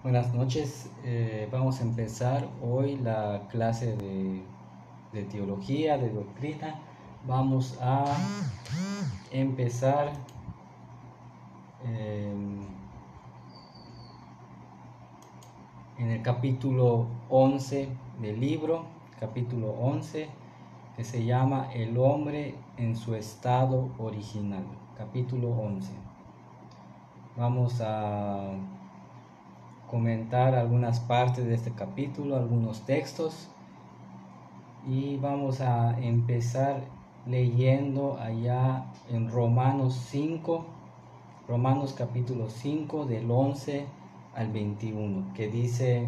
Buenas noches, vamos a empezar hoy la clase de teología, de doctrina. Vamos a empezar eh, en el capítulo 11 del libro, capítulo 11, que se llama El hombre en su estado original, capítulo 11. Vamos a comentar algunas partes de este capítulo, algunos textos. Y vamos a empezar leyendo allá en Romanos 5, Romanos capítulo 5 del 11 al 21, que dice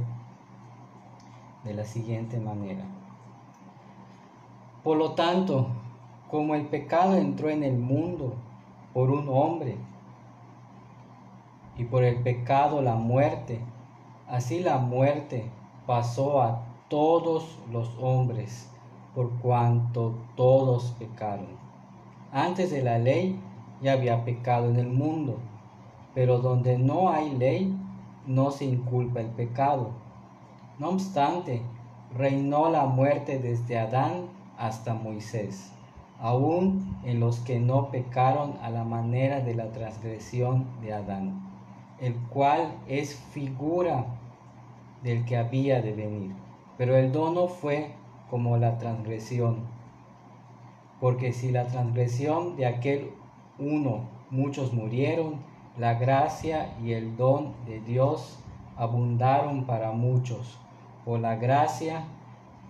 de la siguiente manera: Por lo tanto, como el pecado entró en el mundo por un hombre, y por el pecado la muerte, así la muerte pasó a todos los hombres, por cuanto todos pecaron. Antes de la ley ya había pecado en el mundo, pero donde no hay ley no se inculpa el pecado. No obstante, reinó la muerte desde Adán hasta Moisés, aun en los que no pecaron a la manera de la transgresión de Adán, el cual es figura del que había de venir. Pero el don no fue como la transgresión, porque si la transgresión de aquel uno muchos murieron, la gracia y el don de Dios abundaron para muchos, por la gracia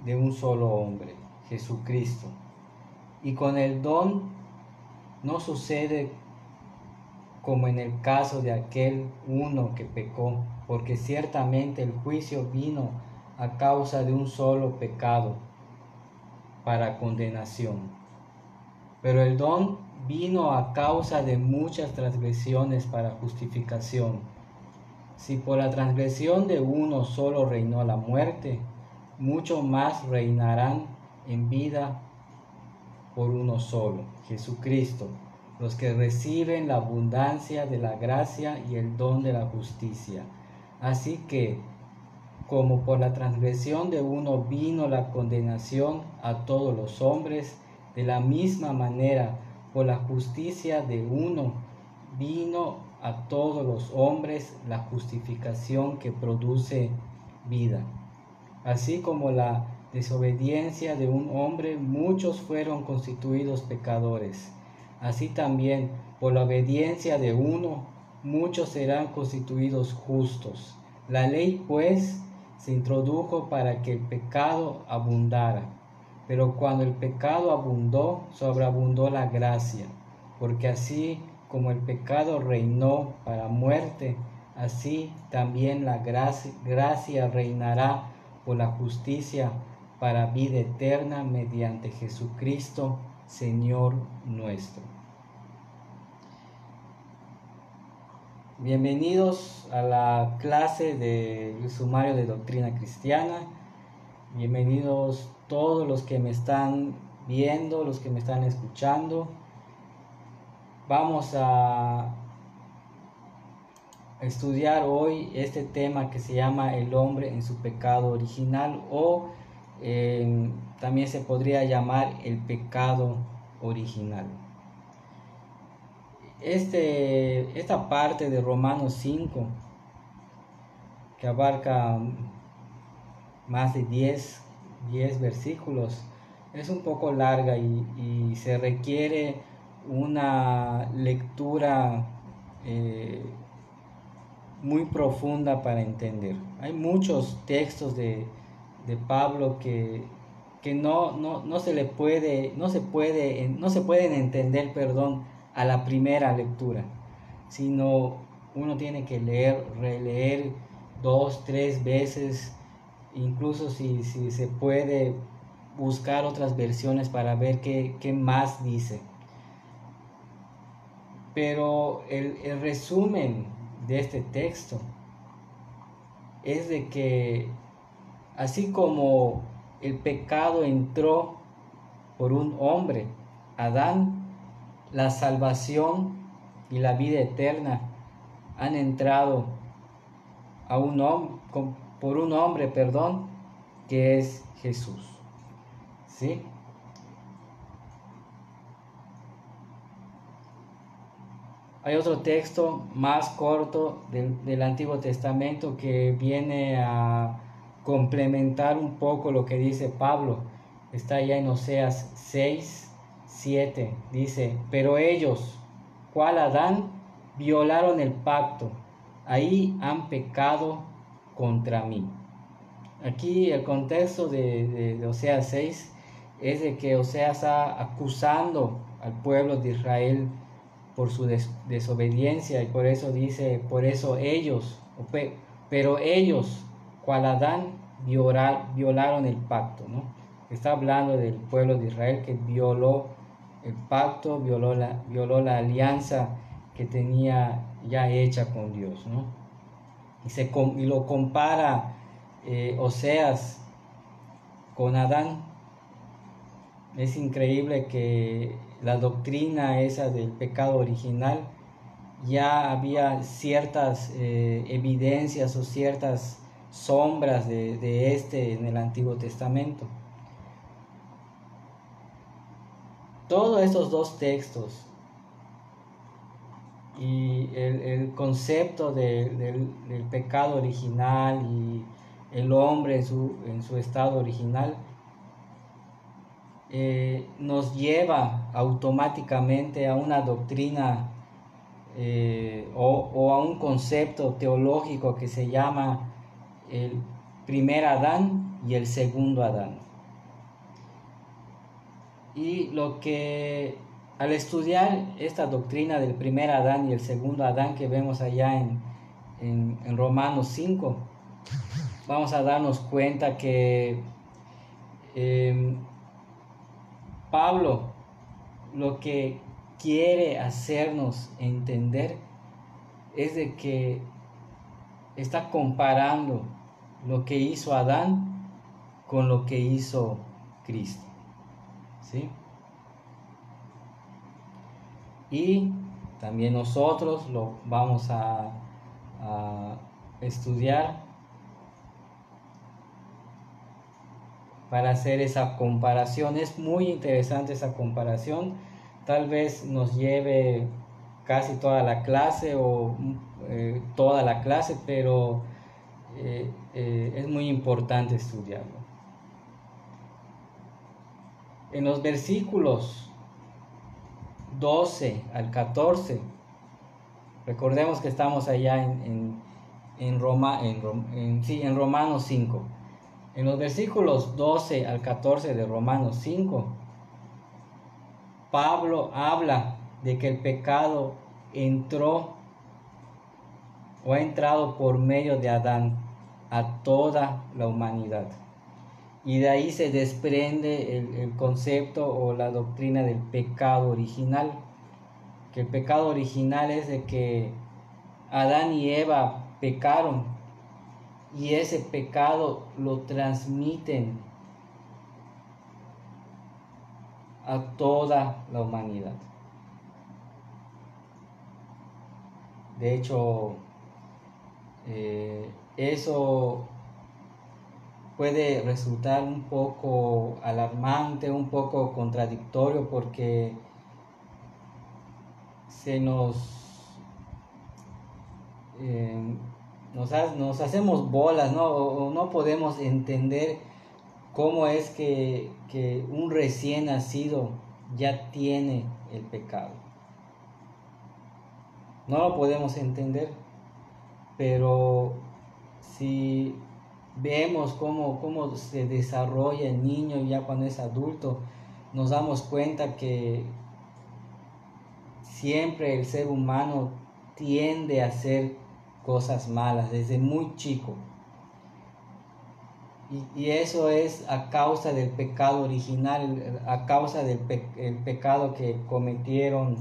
de un solo hombre, Jesucristo. Y con el don no sucede como en el caso de aquel uno que pecó, porque ciertamente el juicio vino a causa de un solo pecado para condenación, pero el don vino a causa de muchas transgresiones para justificación. Si por la transgresión de uno solo reinó la muerte, mucho más reinarán en vida por uno solo, Jesucristo, los que reciben la abundancia de la gracia y el don de la justicia. Así que, como por la transgresión de uno vino la condenación a todos los hombres, de la misma manera, por la justicia de uno vino a todos los hombres la justificación que produce vida. Así como la desobediencia de un hombre, muchos fueron constituidos pecadores. Así también, por la obediencia de uno, muchos serán constituidos justos. La ley, pues, se introdujo para que el pecado abundara. Pero cuando el pecado abundó, sobreabundó la gracia, porque así como el pecado reinó para muerte, así también la gracia reinará por la justicia para vida eterna mediante Jesucristo, Señor nuestro. Bienvenidos a la clase del sumario de doctrina cristiana. Bienvenidos todos los que me están viendo, los que me están escuchando. Vamos a estudiar hoy este tema que se llama el hombre en su pecado original, o también se podría llamar el pecado original. Esta parte de Romanos 5, que abarca más de 10 versículos, es un poco larga y se requiere una lectura muy profunda para entender. Hay muchos textos de Pablo que no se pueden entender, a la primera lectura, sino uno tiene que leer, releer 2, 3 veces, incluso si se puede buscar otras versiones para ver qué más dice. Pero el resumen de este texto es de que así como el pecado entró por un hombre, Adán, la salvación y la vida eterna han entrado por un hombre, perdón, que es Jesús. ¿Sí? Hay otro texto más corto del Antiguo Testamento que viene a complementar un poco lo que dice Pablo. Está ya en Oseas 6:7. Dice, pero ellos, ¿cuál Adán? Violaron el pacto. Ahí han pecado contra mí. Aquí el contexto de Oseas 6 es de que Oseas está acusando al pueblo de Israel por su desobediencia, y por eso dice, por eso ellos, pero ellos, cual Adán, violaron el pacto, ¿no? Está hablando del pueblo de Israel que violó el pacto, violó la alianza que tenía ya hecha con Dios, ¿no? Y lo compara Oseas con Adán. Es increíble que la doctrina esa del pecado original ya había ciertas evidencias o ciertas sombras de este en el Antiguo Testamento. Todos estos dos textos y el concepto del pecado original y el hombre en su estado original nos lleva automáticamente a una doctrina o a un concepto teológico que se llama el primer Adán y el segundo Adán. Y lo que al estudiar esta doctrina del primer Adán y el segundo Adán que vemos allá en Romanos 5, vamos a darnos cuenta que Pablo lo que quiere hacernos entender es de que está comparando lo que hizo Adán con lo que hizo Cristo, ¿sí? Y también nosotros lo vamos a estudiar para hacer esa comparación. Es muy interesante esa comparación. Tal vez nos lleve casi toda la clase o toda la clase, pero es muy importante estudiarlo. En los versículos 12 al 14, recordemos que estamos allá en Romanos 5. En los versículos 12 al 14 de Romanos 5, Pablo habla de que el pecado entró o ha entrado por medio de Adán a toda la humanidad. Y de ahí se desprende el concepto o la doctrina del pecado original. Que el pecado original es de que Adán y Eva pecaron y ese pecado lo transmiten a toda la humanidad. De hecho, eso puede resultar un poco alarmante, un poco contradictorio, porque nos hacemos bolas, ¿no? O no podemos entender cómo es que un recién nacido ya tiene el pecado. No lo podemos entender, pero si vemos cómo se desarrolla el niño ya cuando es adulto, nos damos cuenta que siempre el ser humano tiende a hacer cosas malas desde muy chico. Y eso es a causa del pecado original, a causa del pecado que cometieron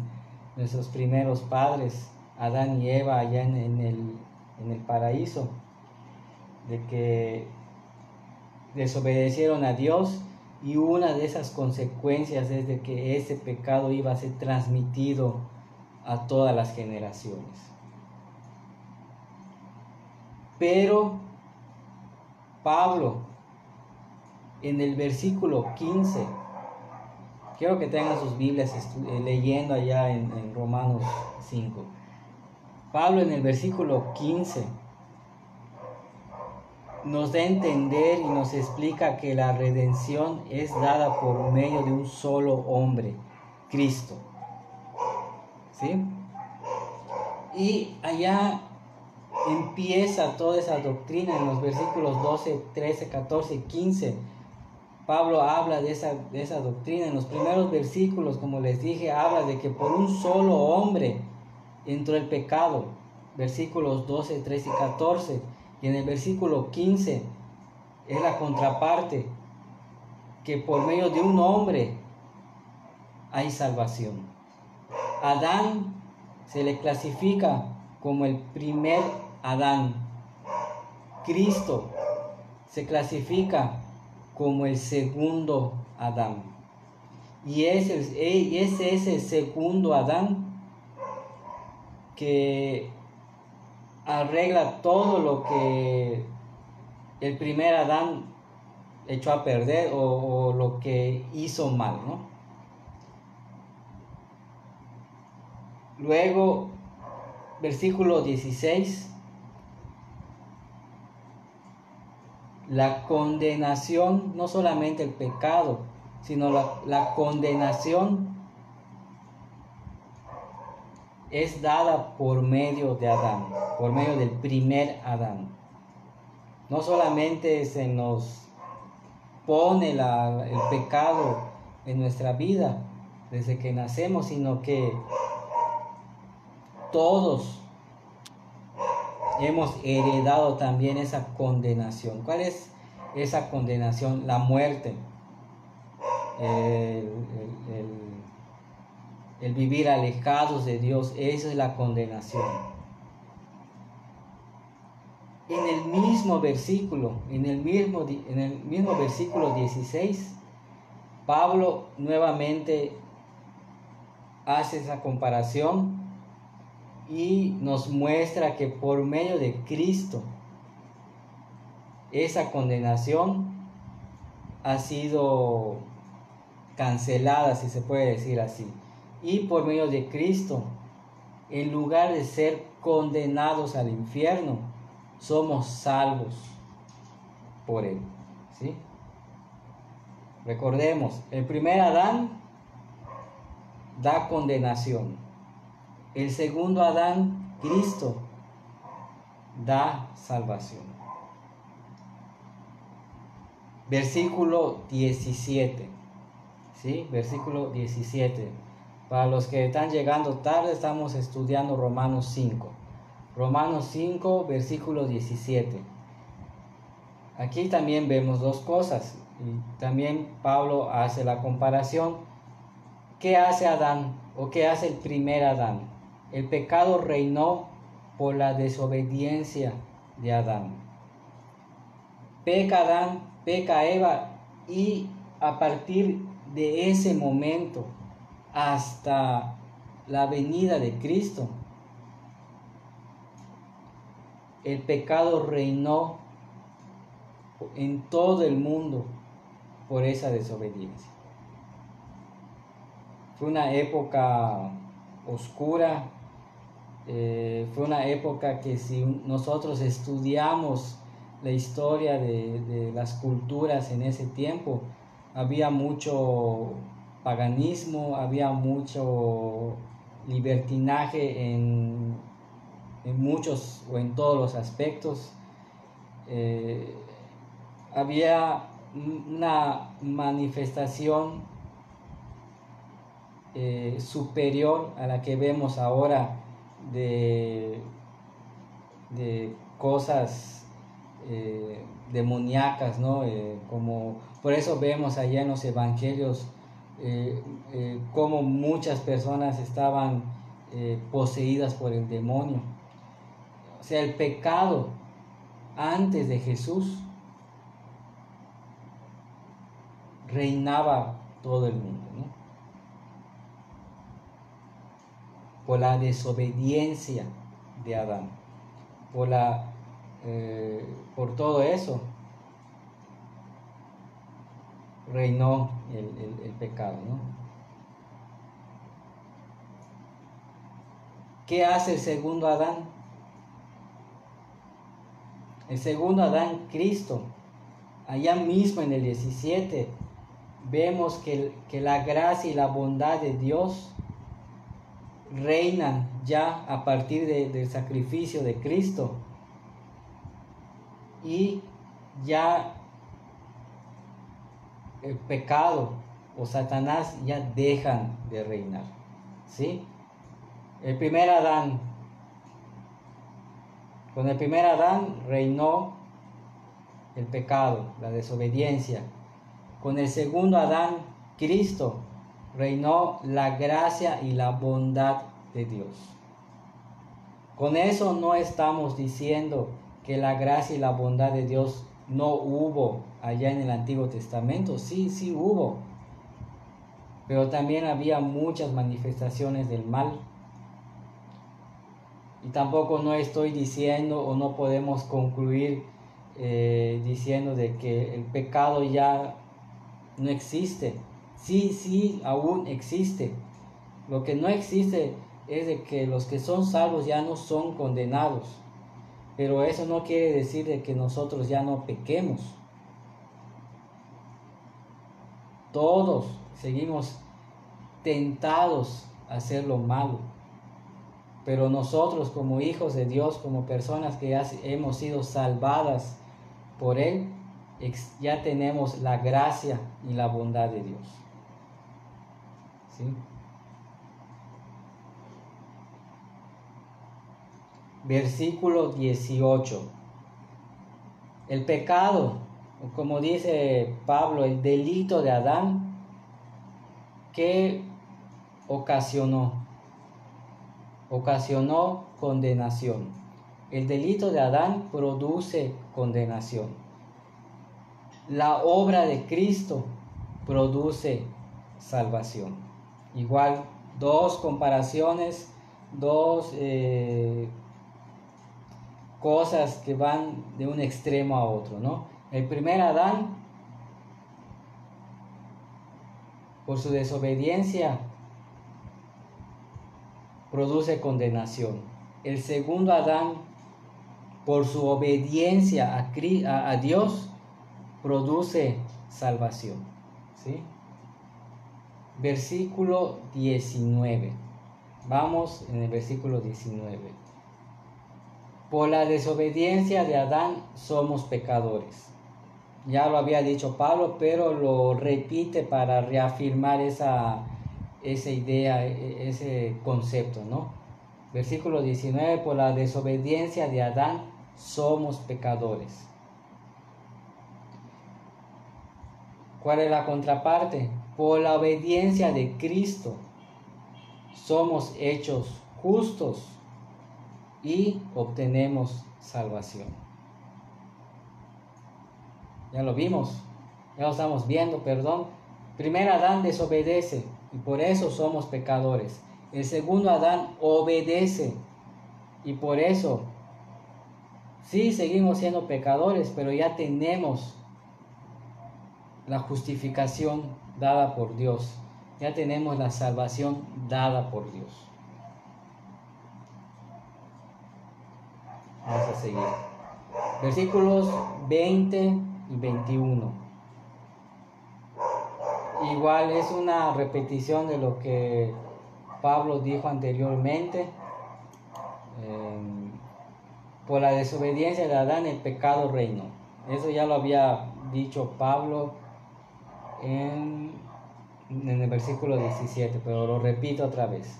nuestros primeros padres, Adán y Eva, allá en el paraíso, de que desobedecieron a Dios, y una de esas consecuencias es de que ese pecado iba a ser transmitido a todas las generaciones. Pero Pablo, en el versículo 15, quiero que tengan sus Biblias leyendo allá en Romanos 5. Pablo en el versículo 15 nos da a entender y nos explica que la redención es dada por medio de un solo hombre, Cristo. ¿Sí? Y allá empieza toda esa doctrina en los versículos 12, 13, 14, 15. Pablo habla de esa doctrina. En los primeros versículos, como les dije, habla de que por un solo hombre entró el pecado. Versículos 12, 13 y 14. Y en el versículo 15 es la contraparte, que por medio de un hombre hay salvación. Adán se le clasifica como el primer Adán. Cristo se clasifica como el segundo Adán. Y ese es el segundo Adán que arregla todo lo que el primer Adán echó a perder o lo que hizo mal, ¿no? Luego, versículo 16, la condenación, no solamente el pecado, sino la condenación es dada por medio de Adán, por medio del primer Adán. No solamente se nos pone el pecado en nuestra vida desde que nacemos, sino que todos hemos heredado también esa condenación. ¿Cuál es esa condenación? La muerte, el vivir alejados de Dios. Esa es la condenación. En el mismo versículo, en el mismo versículo 16, Pablo nuevamente hace esa comparación y nos muestra que por medio de Cristo esa condenación ha sido cancelada, si se puede decir así. Y por medio de Cristo, en lugar de ser condenados al infierno, somos salvos por Él. ¿Sí? Recordemos, el primer Adán da condenación. El segundo Adán, Cristo, da salvación. Versículo 17. ¿Sí? Versículo 17. Para los que están llegando tarde, estamos estudiando Romanos 5. Romanos 5, versículo 17. Aquí también vemos dos cosas. Y también Pablo hace la comparación. ¿Qué hace Adán? ¿O qué hace el primer Adán? El pecado reinó por la desobediencia de Adán. Peca Adán, peca Eva, y a partir de ese momento hasta la venida de Cristo, el pecado reinó en todo el mundo por esa desobediencia. Fue una época oscura, fue una época que si nosotros estudiamos la historia de las culturas en ese tiempo, había mucho paganismo, había mucho libertinaje en muchos o en todos los aspectos. Había una manifestación superior a la que vemos ahora de cosas demoníacas, ¿no? Como por eso vemos allá en los evangelios cómo muchas personas estaban poseídas por el demonio. O sea, el pecado antes de Jesús reinaba todo el mundo, ¿no? Por la desobediencia de Adán, por la por todo eso, reinó el pecado, ¿no? ¿Qué hace el segundo Adán? El segundo Adán, Cristo. Allá mismo en el 17 vemos que la gracia y la bondad de Dios reinan ya a partir del sacrificio de Cristo. Y ya el pecado o Satanás ya dejan de reinar, ¿sí? El primer Adán, con el primer Adán reinó el pecado, la desobediencia. Con el segundo Adán, Cristo, reinó la gracia y la bondad de Dios. Con eso no estamos diciendo que la gracia y la bondad de Dios no hubo allá en el Antiguo Testamento. Sí hubo. Pero también había muchas manifestaciones del mal. Y tampoco no estoy diciendo o no podemos concluir diciendo de que el pecado ya no existe. Sí, aún existe. Lo que no existe es de que los que son salvos ya no son condenados. Pero eso no quiere decir de que nosotros ya no pequemos. Todos seguimos tentados a hacer lo malo. Pero nosotros como hijos de Dios, como personas que ya hemos sido salvadas por Él, ya tenemos la gracia y la bondad de Dios. ¿Sí? Versículo 18. El pecado, como dice Pablo, el delito de Adán, ¿qué ocasionó? Ocasionó condenación. El delito de Adán produce condenación. La obra de Cristo produce salvación. Igual, dos comparaciones, dos cosas que van de un extremo a otro, ¿no? El primer Adán, por su desobediencia, produce condenación. El segundo Adán, por su obediencia a Dios, produce salvación. ¿Sí? Versículo 19. Vamos en el versículo 19. Por la desobediencia de Adán somos pecadores. Ya lo había dicho Pablo, pero lo repite para reafirmar esa idea, ese concepto, ¿no? Versículo 19, por la desobediencia de Adán somos pecadores. ¿Cuál es la contraparte? Por la obediencia de Cristo somos hechos justos y obtenemos salvación. Ya lo vimos, ya lo estamos viendo, perdón. Primer Adán desobedece y por eso somos pecadores. El segundo Adán obedece y por eso sí seguimos siendo pecadores, pero ya tenemos la justificación dada por Dios. Ya tenemos la salvación dada por Dios. Vamos a seguir. Versículos 20 y 21. Igual es una repetición de lo que Pablo dijo anteriormente. Por la desobediencia de Adán el pecado reinó. Eso ya lo había dicho Pablo en el versículo 17, pero lo repito otra vez.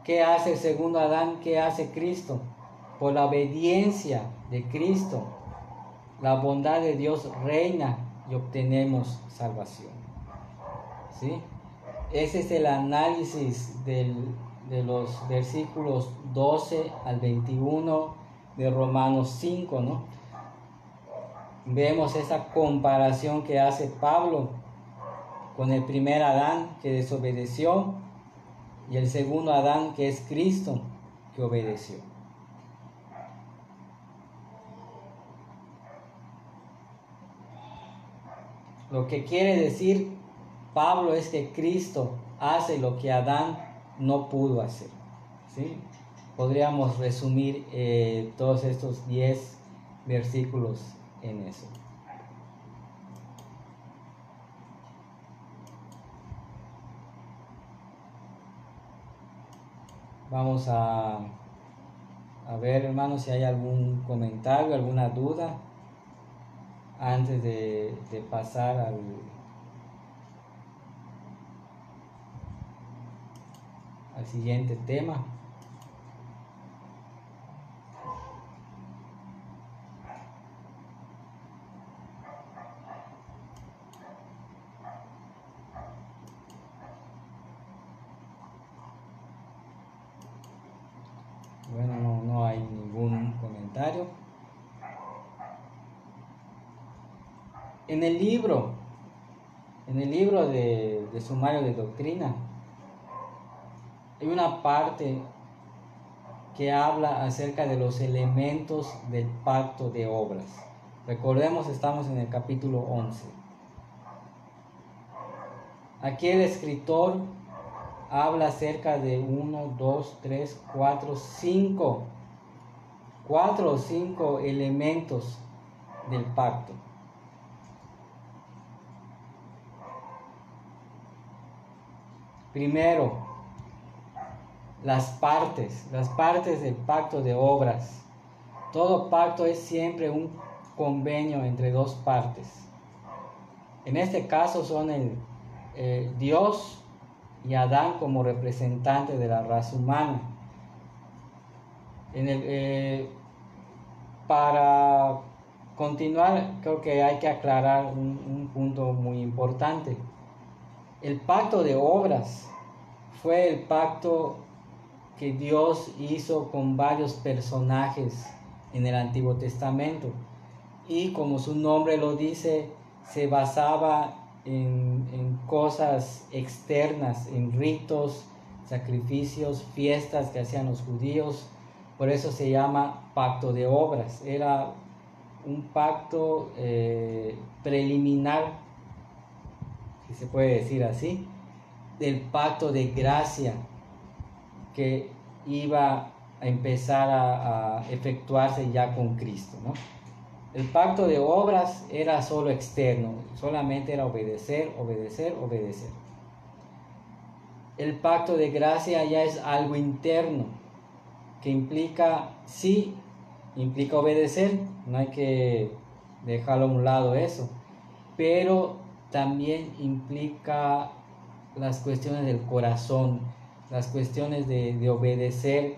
¿Qué hace el segundo Adán? ¿Qué hace Cristo? Por la obediencia de Cristo, la bondad de Dios reina y obtenemos salvación. ¿Sí? Ese es el análisis de los versículos 12 al 21 de Romanos 5, ¿no? Vemos esa comparación que hace Pablo con el primer Adán que desobedeció y el segundo Adán que es Cristo, que obedeció. Lo que quiere decir Pablo es que Cristo hace lo que Adán no pudo hacer. ¿Sí? Podríamos resumir todos estos 10 versículos en eso. Vamos a ver, hermanos, si hay algún comentario, alguna duda antes de pasar al siguiente tema. Bueno, no hay ningún comentario. En el libro de sumario de doctrina, hay una parte que habla acerca de los elementos del pacto de obras. Recordemos, estamos en el capítulo 11. Aquí el escritor habla acerca de 1, 2, 3, 4 o 5 elementos del pacto. Primero, las partes del pacto de obras. Todo pacto es siempre un convenio entre dos partes. En este caso son Dios y Adán como representantes de la raza humana. Para continuar, creo que hay que aclarar un punto muy importante. El pacto de obras fue el pacto que Dios hizo con varios personajes en el Antiguo Testamento, y como su nombre lo dice, se basaba en cosas externas, en ritos, sacrificios, fiestas que hacían los judíos. Por eso se llama pacto de obras. Era un pacto preliminar, si se puede decir así, del pacto de gracia que iba a empezar a efectuarse ya con Cristo, ¿no? El pacto de obras era solo externo, solamente era obedecer. El pacto de gracia ya es algo interno, que implica obedecer, no hay que dejarlo a un lado eso, pero también implica las cuestiones del corazón, las cuestiones de obedecer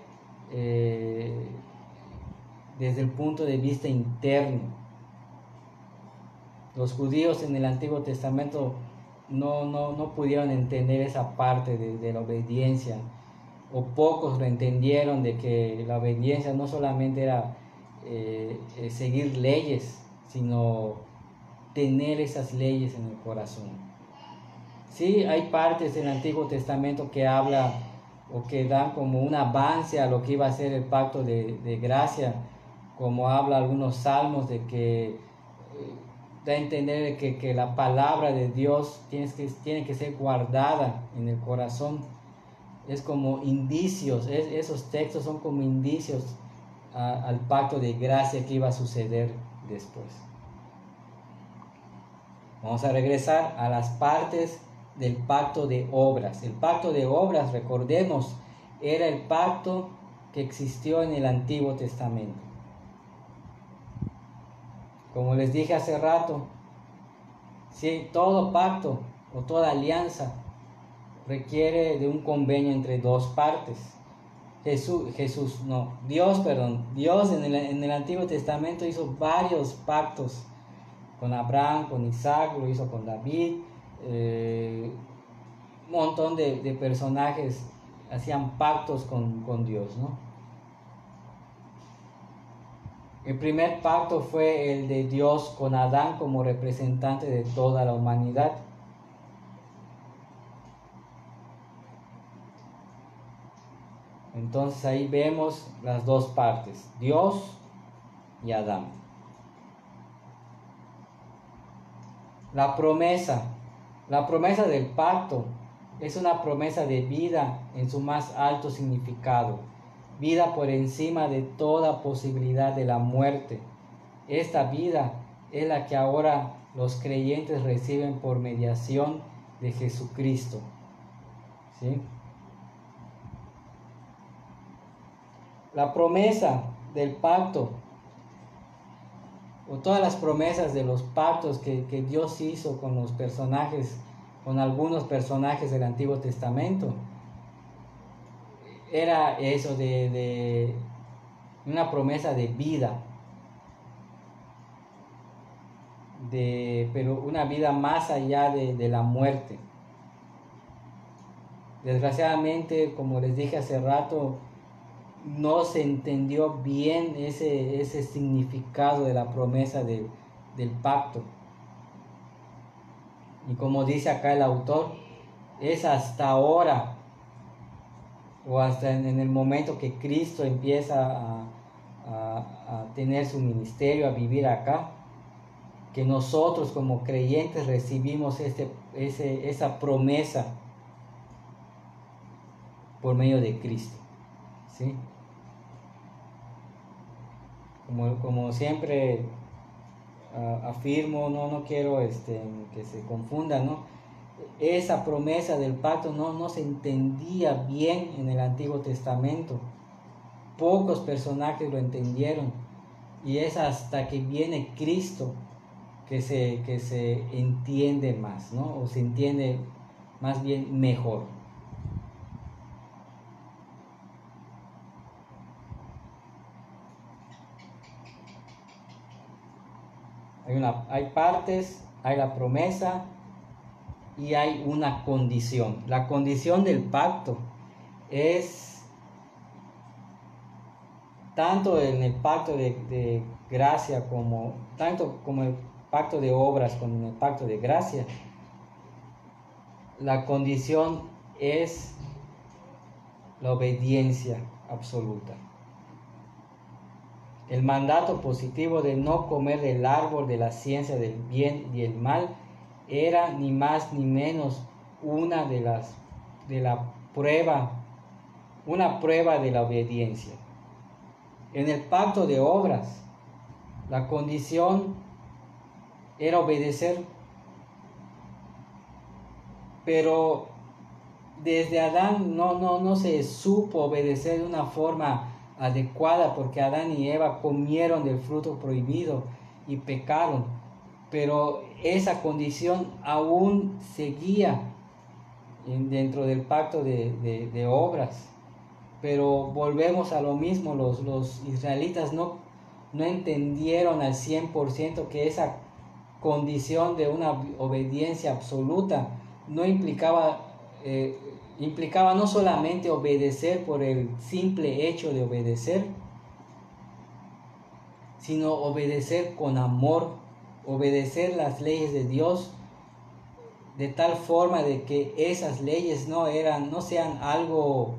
desde el punto de vista interno. Los judíos en el Antiguo Testamento no pudieron entender esa parte de la obediencia, o pocos lo entendieron, de que la obediencia no solamente era seguir leyes, sino tener esas leyes en el corazón. Sí, hay partes del Antiguo Testamento que habla o que dan como un avance a lo que iba a ser el pacto de gracia, como habla algunos salmos de que da a entender que la palabra de Dios tiene que ser guardada en el corazón. Es como indicios, esos textos son como indicios al pacto de gracia que iba a suceder después. Vamos a regresar a las partes del pacto de obras. El pacto de obras, recordemos, era el pacto que existió en el Antiguo Testamento. Como les dije hace rato, si todo pacto o toda alianza requiere de un convenio entre dos partes. Dios en el Antiguo Testamento hizo varios pactos con Abraham, con Isaac, lo hizo con David, un montón de personajes hacían pactos con Dios, ¿no? El primer pacto fue el de Dios con Adán como representante de toda la humanidad. Entonces ahí vemos las dos partes, Dios y Adán. La promesa del pacto es una promesa de vida en su más alto significado, vida por encima de toda posibilidad de la muerte. Esta vida es la que ahora los creyentes reciben por mediación de Jesucristo. ¿Sí? La promesa del pacto, o todas las promesas de los pactos que Dios hizo con los personajes, con algunos personajes del Antiguo Testamento, era eso de una promesa de vida, pero una vida más allá de la muerte. Desgraciadamente, como les dije hace rato, no se entendió bien ese significado de la promesa del pacto. Y como dice acá el autor, es hasta ahora, o hasta en el momento que Cristo empieza a tener su ministerio, a vivir acá, que nosotros como creyentes recibimos esa promesa por medio de Cristo. ¿Sí? Como siempre afirmo, no quiero que se confunda, ¿no? Esa promesa del pacto no se entendía bien en el Antiguo Testamento. Pocos personajes lo entendieron, y es hasta que viene Cristo que se entiende más, ¿no? O se entiende más bien mejor. Hay partes, hay la promesa y hay una condición. La condición del pacto es tanto en el pacto de gracia tanto como el pacto de obras como en el pacto de gracia. La condición es la obediencia absoluta. El mandato positivo de no comer del árbol de la ciencia del bien y el mal era ni más ni menos una prueba de la obediencia. En el pacto de obras, la condición era obedecer, pero desde Adán no se supo obedecer de una forma adecuada, porque Adán y Eva comieron del fruto prohibido y pecaron, pero esa condición aún seguía dentro del pacto de obras. Pero volvemos a lo mismo, los israelitas no entendieron al 100% que esa condición de una obediencia absoluta no implicaba no solamente obedecer por el simple hecho de obedecer, sino obedecer con amor, obedecer las leyes de Dios de tal forma de que esas leyes no sean algo,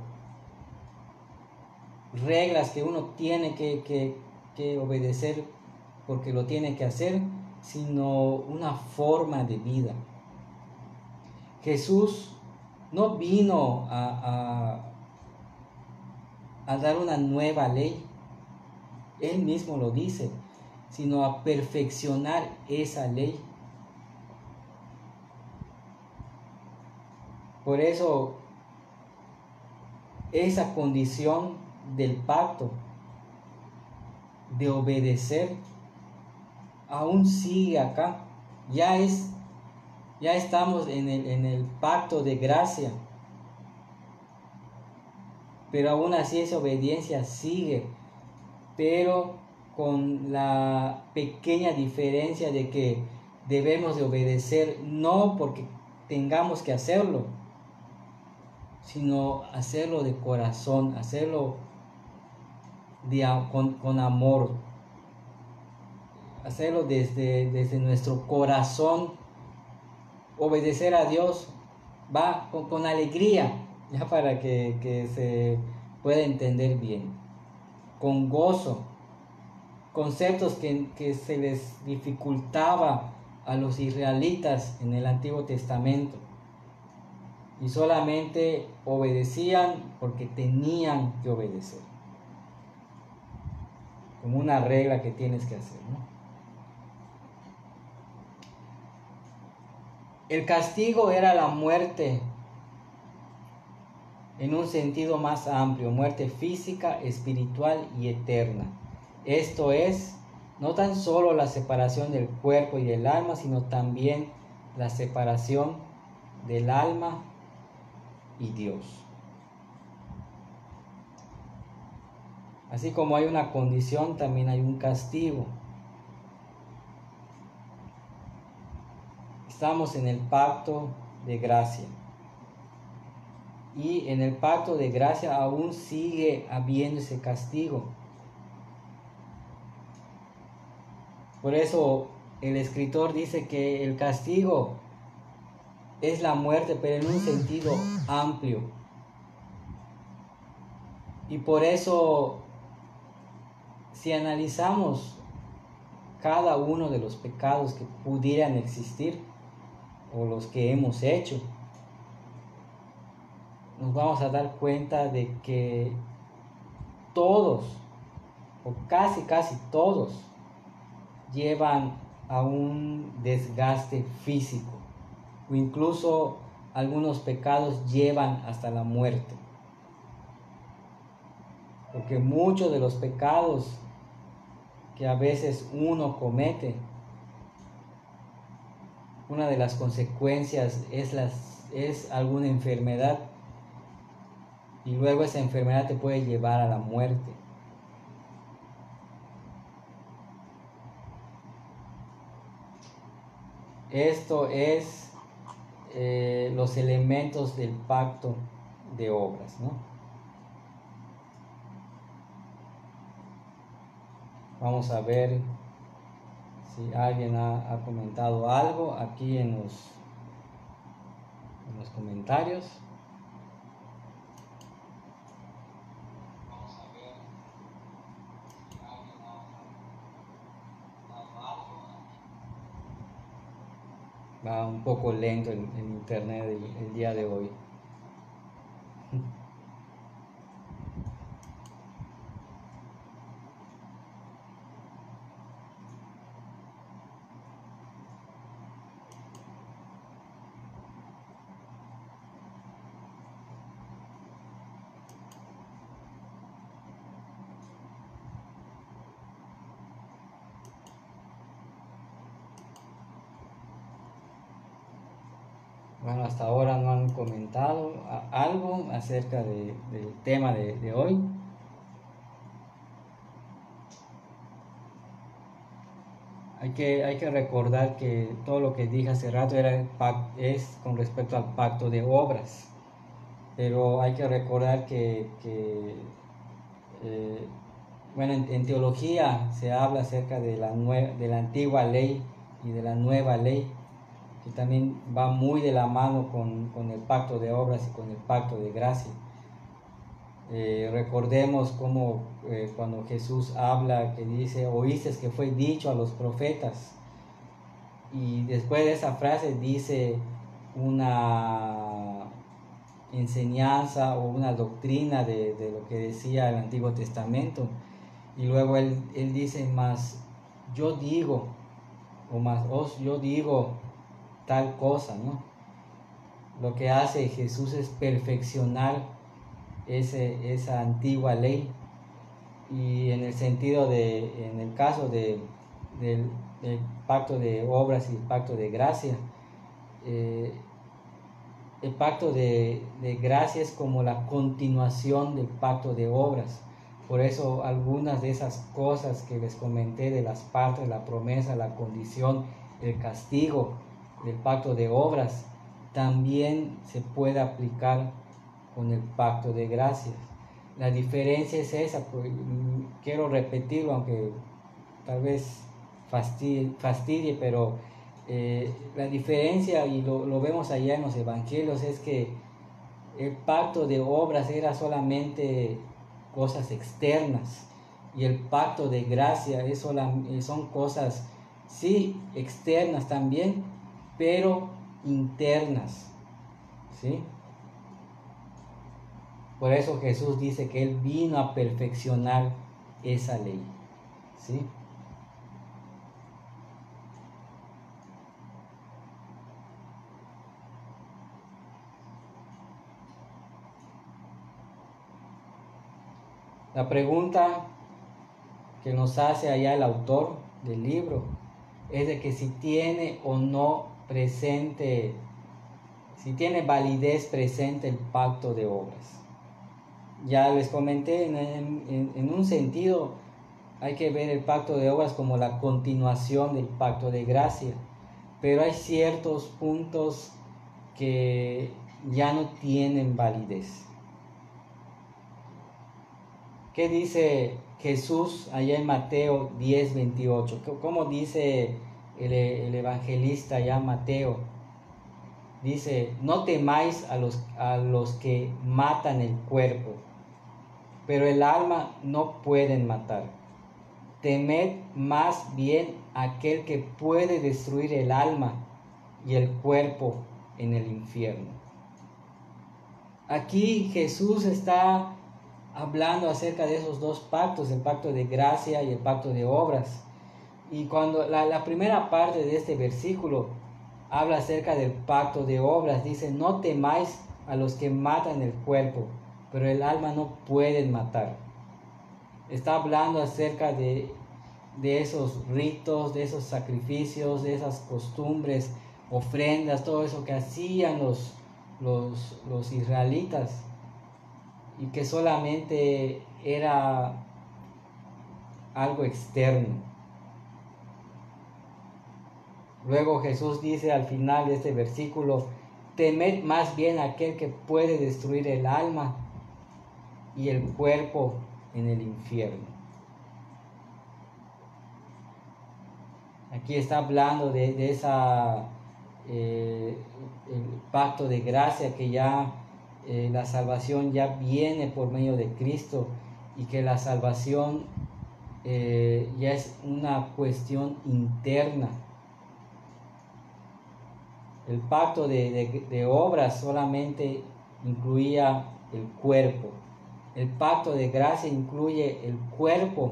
reglas que uno tiene que obedecer porque lo tiene que hacer, sino una forma de vida. Jesús no vino a dar una nueva ley, Él mismo lo dice, sino a perfeccionar esa ley. Por eso, esa condición del pacto de obedecer aún sigue acá. Ya estamos en el pacto de gracia, pero aún así esa obediencia sigue, pero con la pequeña diferencia de que debemos de obedecer no porque tengamos que hacerlo, sino hacerlo de corazón, hacerlo con amor, hacerlo desde nuestro corazón, obedecer a Dios, va con alegría, ya para que pueda entender bien, con gozo, conceptos que se les dificultaba a los israelitas en el Antiguo Testamento, y solamente obedecían porque tenían que obedecer, como una regla que tienes que hacer, ¿no? El castigo era la muerte en un sentido más amplio, muerte física, espiritual y eterna. Esto es, no tan solo la separación del cuerpo y del alma, sino también la separación del alma y Dios. Así como hay una condición, también hay un castigo. Estamos en el pacto de gracia. Y en el pacto de gracia aún sigue habiendo ese castigo. Por eso el escritor dice que el castigo es la muerte, pero en un sentido amplio. Y por eso, si analizamos cada uno de los pecados que pudieran existir o los que hemos hecho, nos vamos a dar cuenta de que todos, o casi todos, llevan a un desgaste físico, o incluso algunos pecados llevan hasta la muerte. Porque muchos de los pecados que a veces uno comete, una de las consecuencias es alguna enfermedad, y luego esa enfermedad te puede llevar a la muerte. Esto es los elementos del pacto de obras, ¿no? Vamos a ver si alguien ha comentado algo aquí en los comentarios. Va un poco lento el internet el día de hoy. Bueno, hasta ahora no han comentado algo acerca del tema de hoy. Hay que recordar que todo lo que dije hace rato es con respecto al pacto de obras. Pero hay que recordar que bueno, en teología se habla acerca de la antigua ley y de la nueva ley, que también va muy de la mano con el pacto de obras y con el pacto de gracia. Recordemos cómo cuando Jesús habla, que dice, oíste que fue dicho a los profetas, y después de esa frase dice una enseñanza o una doctrina de lo que decía el Antiguo Testamento, y luego él dice, más yo digo, o más yo digo tal cosa, ¿no? Lo que hace Jesús es perfeccionar esa antigua ley, y en el caso del pacto de obras y el pacto de gracia, el pacto de gracia es como la continuación del pacto de obras. Por eso algunas de esas cosas que les comenté de las partes, la promesa, la condición, el castigo del pacto de obras, también se puede aplicar con el pacto de gracias. La diferencia es esa, pues, quiero repetirlo aunque tal vez fastidie, pero la diferencia, y lo vemos allá en los evangelios, es que el pacto de obras era solamente cosas externas. Y el pacto de gracia son cosas, sí, externas también, pero internas, ¿sí? Por eso Jesús dice que Él vino a perfeccionar esa ley, ¿sí? La pregunta que nos hace allá el autor del libro es de que si tiene o no presente, si tiene validez presente el pacto de obras. Ya les comenté, en un sentido hay que ver el pacto de obras como la continuación del pacto de gracia, pero hay ciertos puntos que ya no tienen validez. ¿Qué dice Jesús allá en Mateo 10:28? ¿Cómo dice el evangelista allá Mateo? Dice, no temáis a los que matan el cuerpo, pero el alma no pueden matar. Temed más bien aquel que puede destruir el alma y el cuerpo en el infierno. Aquí Jesús está hablando acerca de esos dos pactos, el pacto de gracia y el pacto de obras. Y cuando la primera parte de este versículo habla acerca del pacto de obras, dice, no temáis a los que matan el cuerpo, pero el alma no pueden matar. Está hablando acerca de esos ritos, de esos sacrificios, de esas costumbres, ofrendas, todo eso que hacían los israelitas, y que solamente era algo externo. Luego Jesús dice al final de este versículo, temed más bien a aquel que puede destruir el alma y el cuerpo en el infierno. Aquí está hablando de esa el pacto de gracia, que ya la salvación ya viene por medio de Cristo, y que la salvación ya es una cuestión interna. El pacto de obras solamente incluía el cuerpo. El pacto de gracia incluye el cuerpo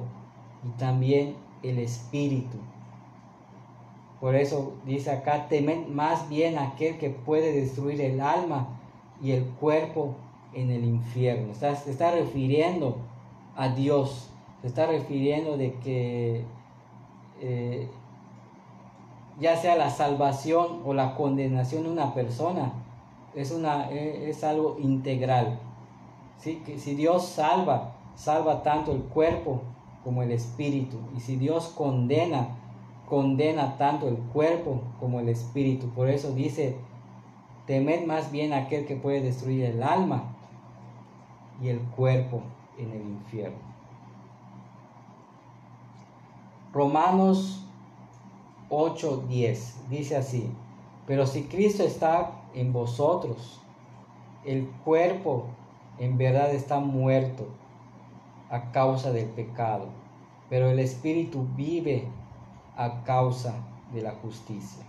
y también el espíritu. Por eso dice acá, temed más bien a aquel que puede destruir el alma y el cuerpo en el infierno. Se está refiriendo a Dios. Se está refiriendo de que ya sea la salvación o la condenación de una persona, es algo integral. ¿Sí? Que si Dios salva tanto el cuerpo como el espíritu. Y si Dios condena tanto el cuerpo como el espíritu. Por eso dice, temed más bien a aquel que puede destruir el alma y el cuerpo en el infierno. Romanos 8:10 dice así, pero si Cristo está en vosotros, el cuerpo en verdad está muerto a causa del pecado, pero el espíritu vive a causa de la justicia.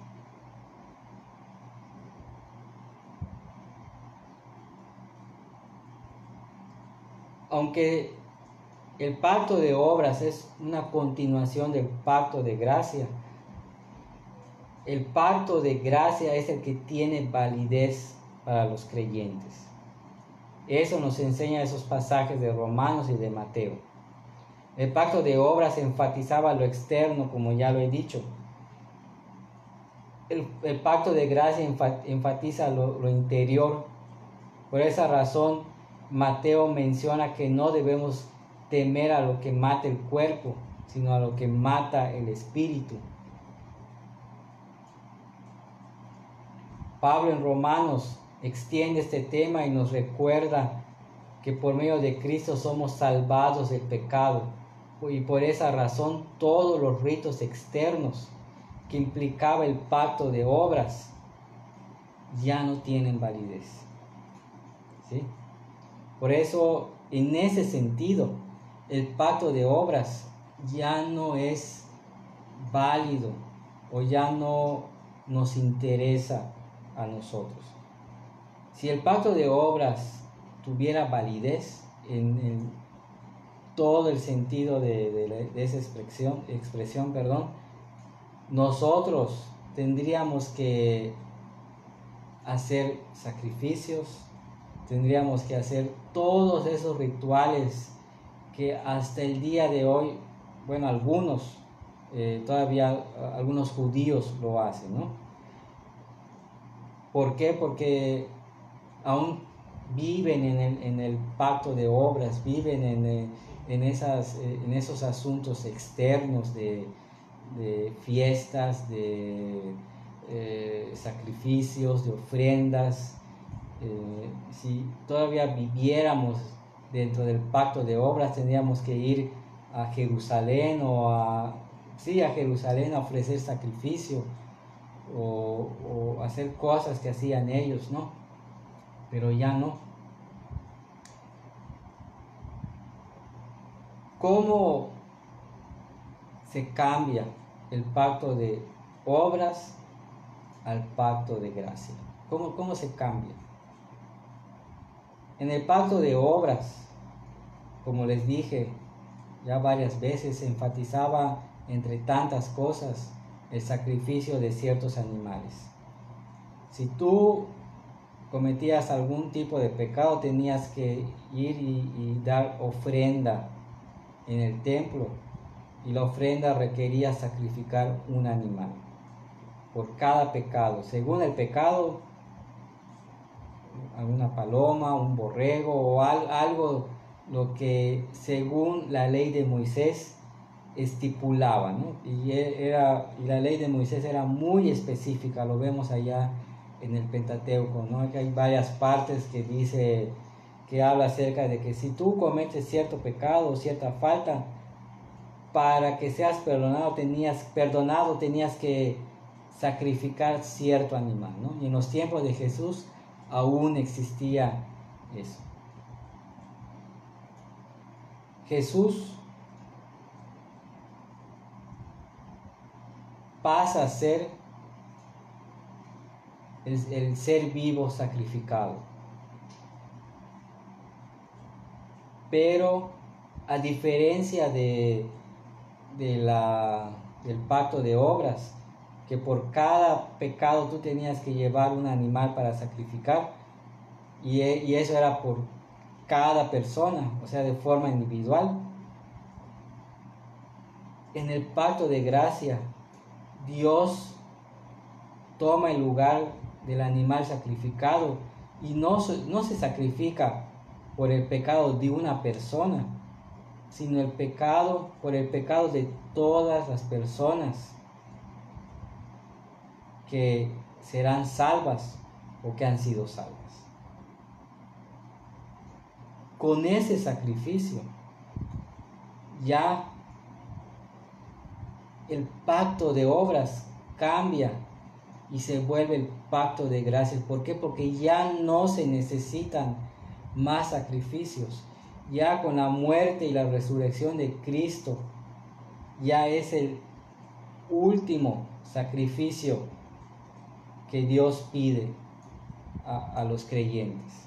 Aunque el pacto de obras es una continuación del pacto de gracia, el pacto de gracia es el que tiene validez para los creyentes. Eso nos enseña esos pasajes de Romanos y de Mateo. El pacto de obras enfatizaba lo externo, como ya lo he dicho. El pacto de gracia enfatiza lo interior. Por esa razón, Mateo menciona que no debemos temer a lo que mata el cuerpo, sino a lo que mata el espíritu. Pablo en Romanos extiende este tema y nos recuerda que por medio de Cristo somos salvados del pecado, y por esa razón todos los ritos externos que implicaba el pacto de obras ya no tienen validez. ¿Sí? Por eso en ese sentido, el pacto de obras ya no es válido o ya no nos interesa a nosotros. Si el pacto de obras tuviera validez en todo el sentido de esa expresión, nosotros tendríamos que hacer sacrificios, tendríamos que hacer todos esos rituales que hasta el día de hoy, bueno, todavía algunos judíos lo hacen, ¿no? ¿Por qué? Porque aún viven en el pacto de obras, viven en esos asuntos externos de fiestas, de sacrificios, de ofrendas. Si todavía viviéramos dentro del pacto de obras, tendríamos que ir a Jerusalén a Jerusalén a ofrecer sacrificio o hacer cosas que hacían ellos, ¿no? Pero ya no. ¿Cómo se cambia el pacto de obras al pacto de gracia? ¿Cómo se cambia? En el pacto de obras, como les dije ya varias veces, se enfatizaba entre tantas cosas el sacrificio de ciertos animales. Si tú cometías algún tipo de pecado, tenías que ir y dar ofrenda en el templo, y la ofrenda requería sacrificar un animal por cada pecado. Según el pecado, alguna paloma, un borrego o algo, lo que según la ley de Moisés estipulaba, ¿no? Y la ley de Moisés era muy específica, lo vemos allá en el Pentateuco, ¿no? Que hay varias partes que habla acerca de que si tú cometes cierto pecado o cierta falta, para que seas perdonado tenías que sacrificar cierto animal, ¿no? Y en los tiempos de Jesús aún existía eso. Jesús pasa a ser el ser vivo sacrificado. Pero a diferencia del pacto de obras, que por cada pecado tú tenías que llevar un animal para sacrificar, y eso era por cada persona, o sea, de forma individual. En el pacto de gracia, Dios toma el lugar del animal sacrificado y no se sacrifica por el pecado de una persona, sino por el pecado de todas las personas que serán salvas o que han sido salvas. Con ese sacrificio ya el pacto de obras cambia y se vuelve el pacto de gracias. ¿Por qué? Porque ya no se necesitan más sacrificios. Ya con la muerte y la resurrección de Cristo, ya es el último sacrificio que Dios pide a los creyentes.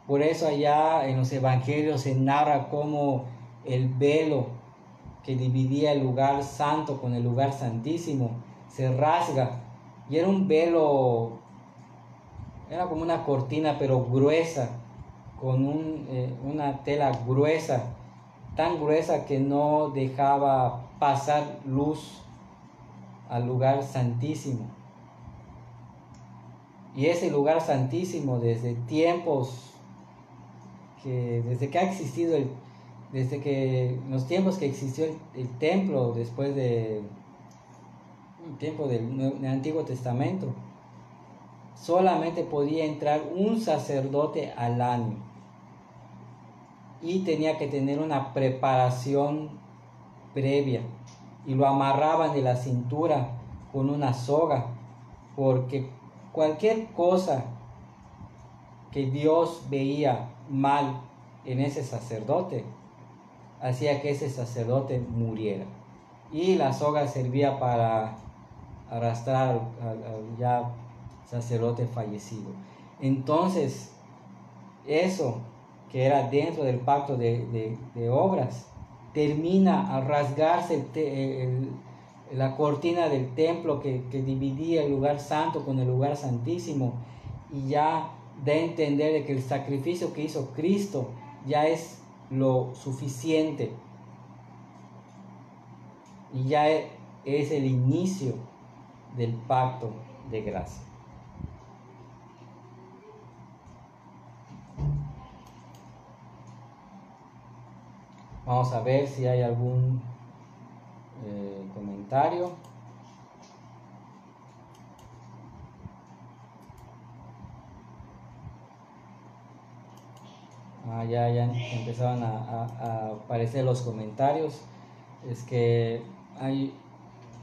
Por eso allá en los evangelios se narra cómo el velo que dividía el lugar santo con el lugar santísimo se rasga, y era un velo, era como una cortina pero gruesa, con una tela gruesa, tan gruesa que no dejaba pasar luz al lugar santísimo. Y ese lugar santísimo, desde los tiempos que existió el templo, después de un tiempo del Antiguo Testamento, solamente podía entrar un sacerdote al año y tenía que tener una preparación previa, y lo amarraban de la cintura con una soga, porque cualquier cosa que Dios veía mal en ese sacerdote hacía que ese sacerdote muriera. Y la soga servía para arrastrar al ya sacerdote fallecido. Entonces, eso que era dentro del pacto de obras, termina al rasgarse la cortina del templo que dividía el lugar santo con el lugar santísimo, y ya da a entender de que el sacrificio que hizo Cristo ya es lo suficiente, y ya es el inicio del pacto de gracia. Vamos a ver si hay algún comentario. Ya empezaron a aparecer los comentarios. Es que hay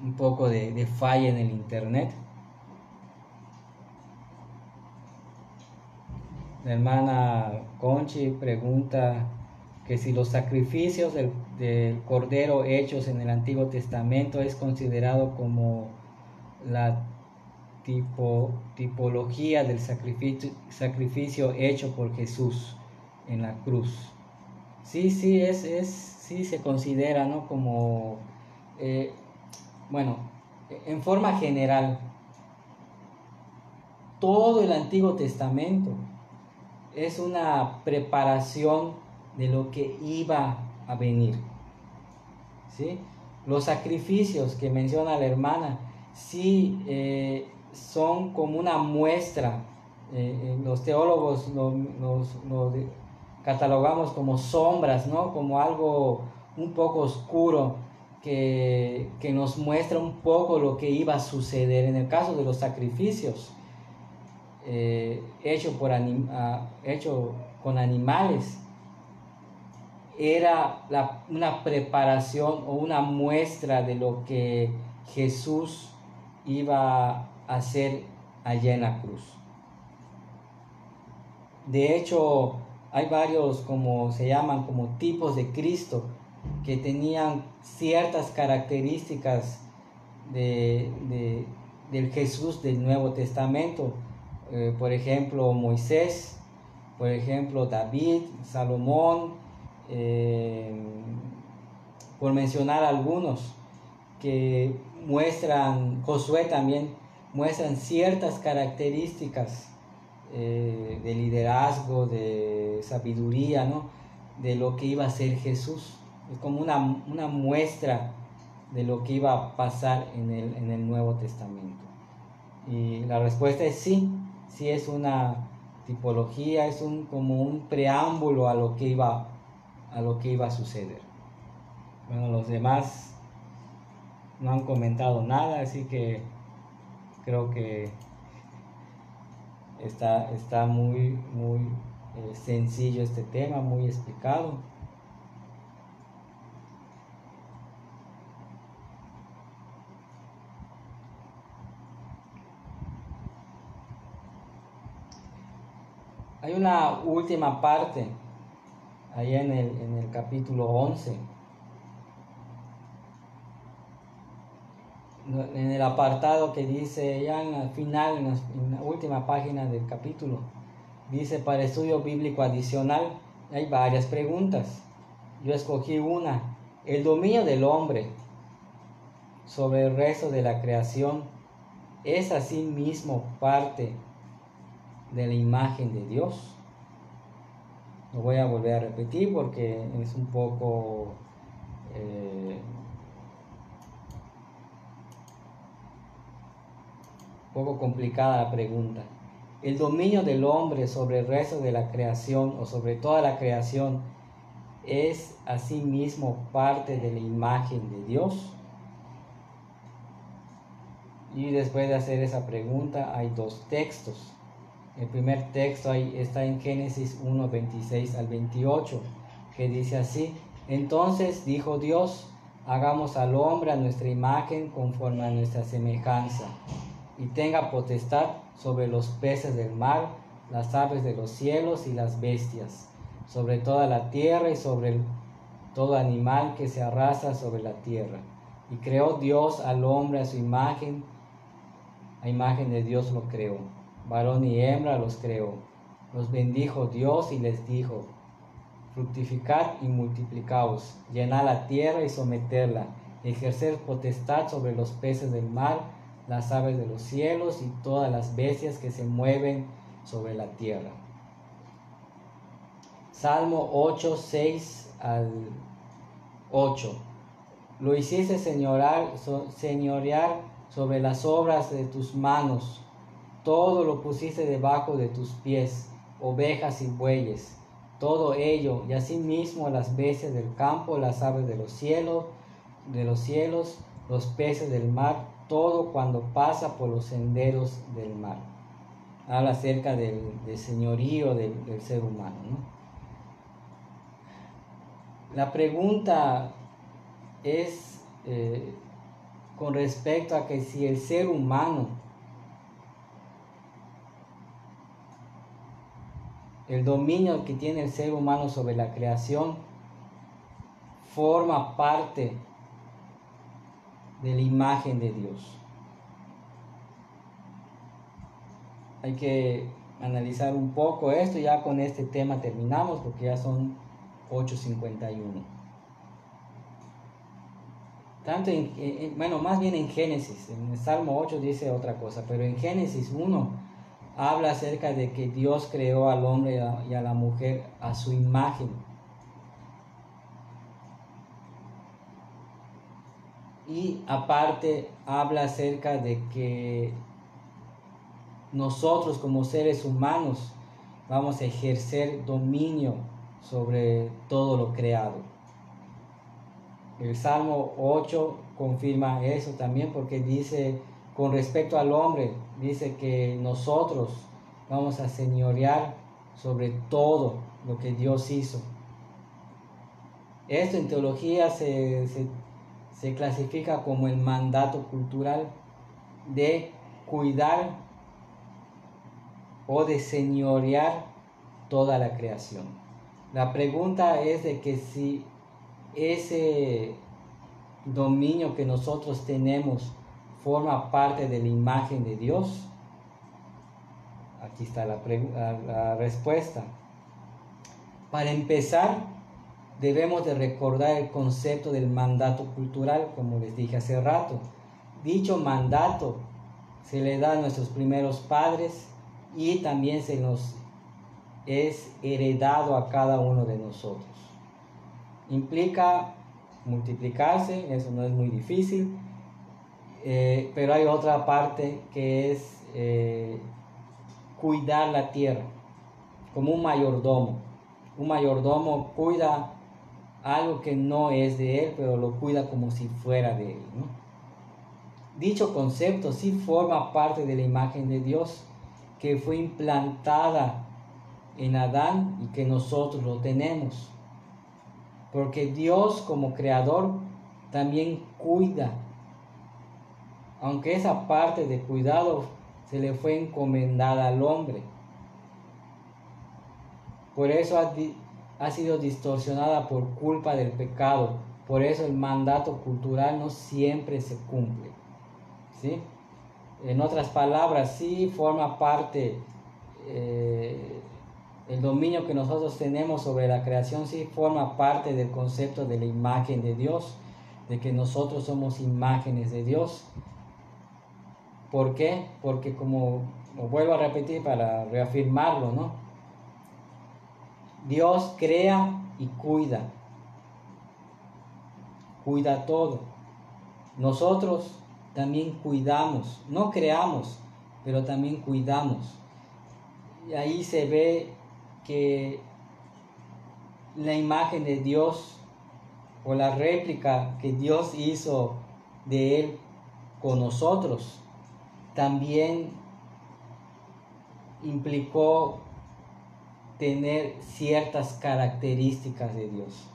un poco de falla en el internet. La hermana Conchi pregunta que si los sacrificios del cordero hechos en el Antiguo Testamento es considerado como la tipología del sacrificio hecho por Jesús en la cruz. Sí, sí se considera, ¿no? Como, bueno, en forma general, todo el Antiguo Testamento es una preparación de lo que iba a venir, ¿sí? Los sacrificios que menciona la hermana, sí, son como una muestra. Los teólogos lo catalogamos como sombras, ¿no? Como algo un poco oscuro que nos muestra un poco lo que iba a suceder. En el caso de los sacrificios hecho con animales, era una preparación o una muestra de lo que Jesús iba a hacer allá en la cruz. De hecho, hay varios, como se llaman, como tipos de Cristo, que tenían ciertas características del Jesús del Nuevo Testamento. Por ejemplo, Moisés, por ejemplo, David, Salomón, por mencionar algunos, que muestran, Josué también, muestran ciertas características de liderazgo, de sabiduría, ¿no? De lo que iba a ser Jesús. Es como una muestra de lo que iba a pasar en el Nuevo Testamento. Y la respuesta es sí, sí es una tipología, es como un preámbulo a lo que iba a suceder. Bueno, los demás no han comentado nada, así que creo que está muy sencillo este tema, muy explicado. Hay una última parte allá en el capítulo 11, en el apartado que dice, ya en el final, en la última página del capítulo, dice: para estudio bíblico adicional. Hay varias preguntas, yo escogí una: el dominio del hombre sobre el resto de la creación es asimismo parte de la imagen de Dios. Lo voy a volver a repetir porque es un poco complicada la pregunta. El dominio del hombre sobre el resto de la creación o sobre toda la creación es asimismo parte de la imagen de Dios. Y después de hacer esa pregunta hay dos textos. El primer texto está en Génesis 1, 26 al 28, que dice así: entonces dijo Dios: hagamos al hombre a nuestra imagen, conforme a nuestra semejanza, y tenga potestad sobre los peces del mar, las aves de los cielos y las bestias, sobre toda la tierra y sobre todo animal que se arrastra sobre la tierra. Y creó Dios al hombre a su imagen, a imagen de Dios lo creó. Varón y hembra los creó. Los bendijo Dios y les dijo: fructificad y multiplicaos, llenad la tierra y someterla, ejercer potestad sobre los peces del mar, las aves de los cielos y todas las bestias que se mueven sobre la tierra. Salmo 8, 6 al 8. Lo hiciste señorear sobre las obras de tus manos, todo lo pusiste debajo de tus pies, ovejas y bueyes, todo ello, y asimismo las bestias del campo, las aves de los cielos, los peces del mar, todo cuando pasa por los senderos del mar. Habla acerca del señorío del ser humano, ¿no? La pregunta es con respecto a que si el ser humano, el dominio que tiene el ser humano sobre la creación, forma parte de la imagen de Dios. Hay que analizar un poco esto. Ya con este tema terminamos porque ya son 8:51. Tanto más bien en Génesis, en el Salmo 8 dice otra cosa, pero en Génesis 1 habla acerca de que Dios creó al hombre y a la mujer a su imagen. Y aparte habla acerca de que nosotros como seres humanos vamos a ejercer dominio sobre todo lo creado. El Salmo 8 confirma eso también, porque dice, con respecto al hombre, dice que nosotros vamos a señorear sobre todo lo que Dios hizo. Esto en teología se clasifica como el mandato cultural de cuidar o de señorear toda la creación. La pregunta es de que si ese dominio que nosotros tenemos forma parte de la imagen de Dios. Aquí está la respuesta. Para empezar, debemos de recordar el concepto del mandato cultural, como les dije hace rato. Dicho mandato se le da a nuestros primeros padres y también se nos es heredado a cada uno de nosotros. Implica multiplicarse, eso no es muy difícil, pero hay otra parte que es cuidar la tierra, como un mayordomo. Un mayordomo cuida algo que no es de él, pero lo cuida como si fuera de él, ¿no? Dicho concepto sí forma parte de la imagen de Dios, que fue implantada en Adán y que nosotros lo tenemos. Porque Dios como creador también cuida, aunque esa parte de cuidado se le fue encomendada al hombre. Por eso ha sido distorsionada por culpa del pecado. Por eso el mandato cultural no siempre se cumple, ¿sí? En otras palabras, sí forma parte el dominio que nosotros tenemos sobre la creación, sí forma parte del concepto de la imagen de Dios, de que nosotros somos imágenes de Dios. ¿Por qué? Porque, como lo vuelvo a repetir para reafirmarlo, ¿no? Dios crea y cuida todo. Nosotros también cuidamos, no creamos, pero también cuidamos. Y ahí se ve que la imagen de Dios o la réplica que Dios hizo de Él con nosotros también implicó tener ciertas características de Dios.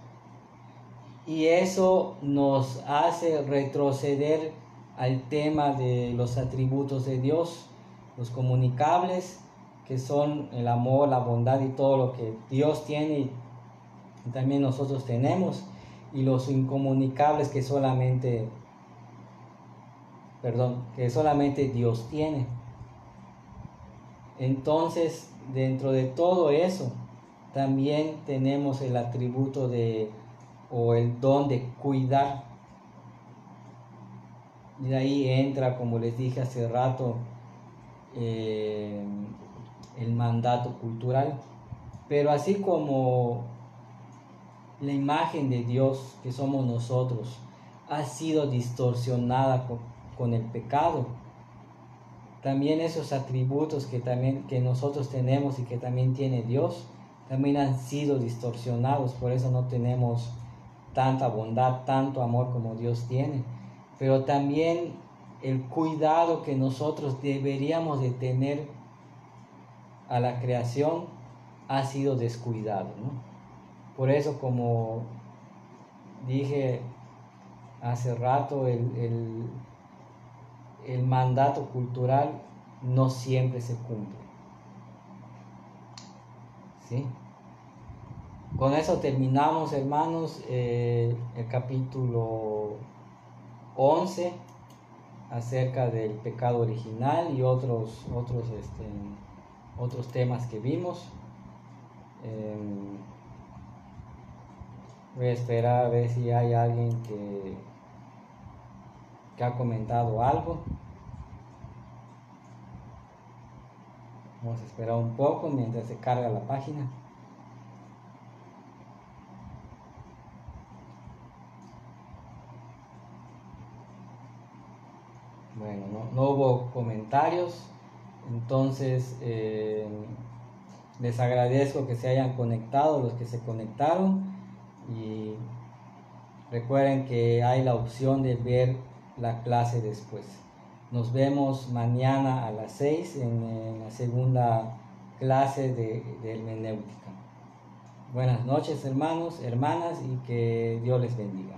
Y eso nos hace retroceder al tema de los atributos de Dios, los comunicables, que son el amor, la bondad y todo lo que Dios tiene, y también nosotros tenemos, y los incomunicables que solamente Dios tiene. Entonces, dentro de todo eso, también tenemos el atributo o el don de cuidar. Y de ahí entra, como les dije hace rato, el mandato cultural. Pero así como la imagen de Dios que somos nosotros ha sido distorsionada con el pecado, también esos atributos que nosotros tenemos y que también tiene Dios, también han sido distorsionados. Por eso no tenemos tanta bondad, tanto amor como Dios tiene. Pero también el cuidado que nosotros deberíamos de tener a la creación ha sido descuidado, ¿no? Por eso, como dije hace rato, el mandato cultural no siempre se cumple, ¿sí? Con eso terminamos, hermanos, el capítulo 11 acerca del pecado original y otros temas que vimos. Voy a esperar a ver si hay alguien que ha comentado algo. Vamos a esperar un poco mientras se carga la página. Bueno, no hubo comentarios, entonces les agradezco que se hayan conectado, los que se conectaron, y recuerden que hay la opción de ver la clase después. Nos vemos mañana a las 6 en la segunda clase de hermenéutica. Buenas noches, hermanos, hermanas, y que Dios les bendiga.